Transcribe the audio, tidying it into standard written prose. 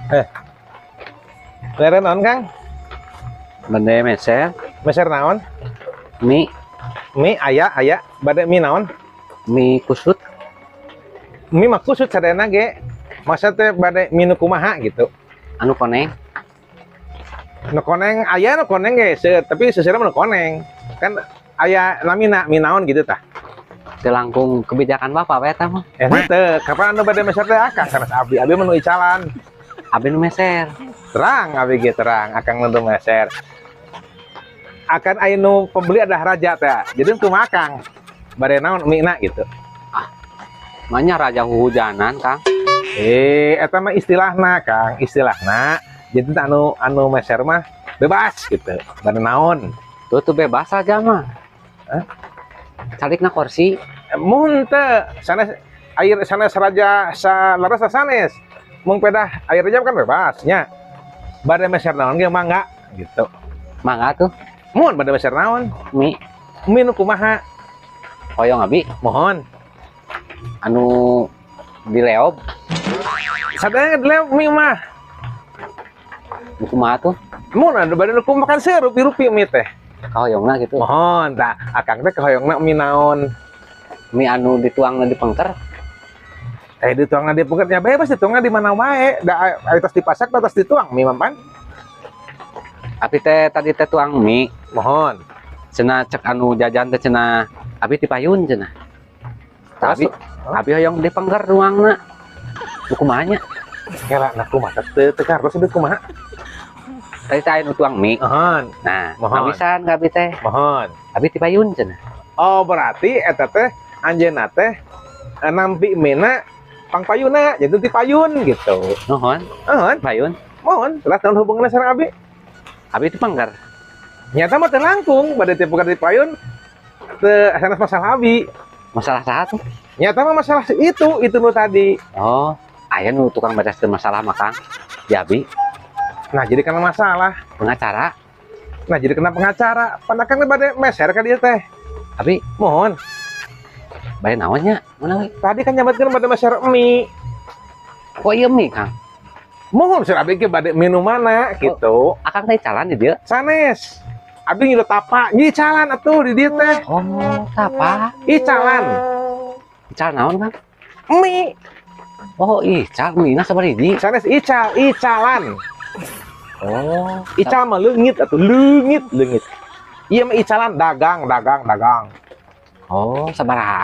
Eh, leren naon Kang? Bade meser, Meser naon? mie, Mie aya, bade mie naon? mie kusut, Mie mah kusut sadayana ge. Masa teh bade mie nu kumaha gitu. anu koneng, Nu koneng aya nu koneng ge, tapi seuseureun mah nu koneng. Kan aya lamina mie naon gitu tah. teu langkung kebijakan bapak we eta mah. Teu, kapan anu bade meser teh akang sanes abi mah nu icalan. Abi nu meser. Terang abi ge terang, akang nu meser. Akan aya nu pembeli adalah raja teh. Jadi untuk makang. Bade naon mie na gitu. Manya raja hujanan, Kang. Eta mah istilahna, Kang, istilahna. Jadi anu meser mah bebas gitu. Bade naon. Tuh bebas aja mah. Calikna kursi. Mun teu sanes air sanes raja salaras sanes. Mun pedah air jam kan bebas nya. Bade meser naon ge mangga gitu. Mangga tuh Mun bade meser naon? mie Mie nu kumaha? hoyong abi Mohon. anu dileob Sadaya dile mie mah. nu kumaha tuh Mun ada bade nu kumakan serupi-rupi mie teh. kahoyongna gitu. Mohon tah akang teh kahoyongna mie naon? Mie anu dituangna di pengker. Dituangna di pungkatnya bebas dituangna di mana wae. Da atas dipasak atas dituang mie mampan. Abi teh tadi teh tuang mie. Mohon. Cenah cek anu jajan teh cenah abi ti payun cenah. Tapi abi hoyong di pengker ruangna. Nu kumaha nya? Kela na kumaha teh teu hartos di kumaha. Tadi teh anu tuang mie. Mohon. Nah, Mohon. habisan ka abi teh. Mohon. Abi ti payun cenah. Oh berarti eta teh anjeunna teh nampi mina pangpayuna jadi ti payun gitu. Nuhun, Mohon. payun. Mohon. Telah tahun hubunganna sareng abi. Abi ti pengker. Nyata mah teu langkung bade teu bukan ti payun teu sanes masalah abi. Masalah saha tuh? Nyata mah masalah itu nu tadi. Oh, aya nu tukang bereskeun masalah mah Kang. Di abi Nah jadi kena masalah. pengacara. Nah jadi kena pengacara. Pandakan bade meser ka dieu teh. Abi Mohon. bae naon nya? Mana we? Tadi kan nyametkeun bade meser mie. Kok ieu mie Kang? Mohon sir abi ge bade minumana gitu. Akang teh calan di dieu. Sanes. Abi ngilu tapa, nyicalan atuh di dieu teh. Oh, tapa. Icalan. Ical naon Kang? Mie. Oh, ical mina sabariji. Sanes icalan. Oh, Ical mah leungit atuh, leungit. Iya mah icalan dagang. oh, sabaraha?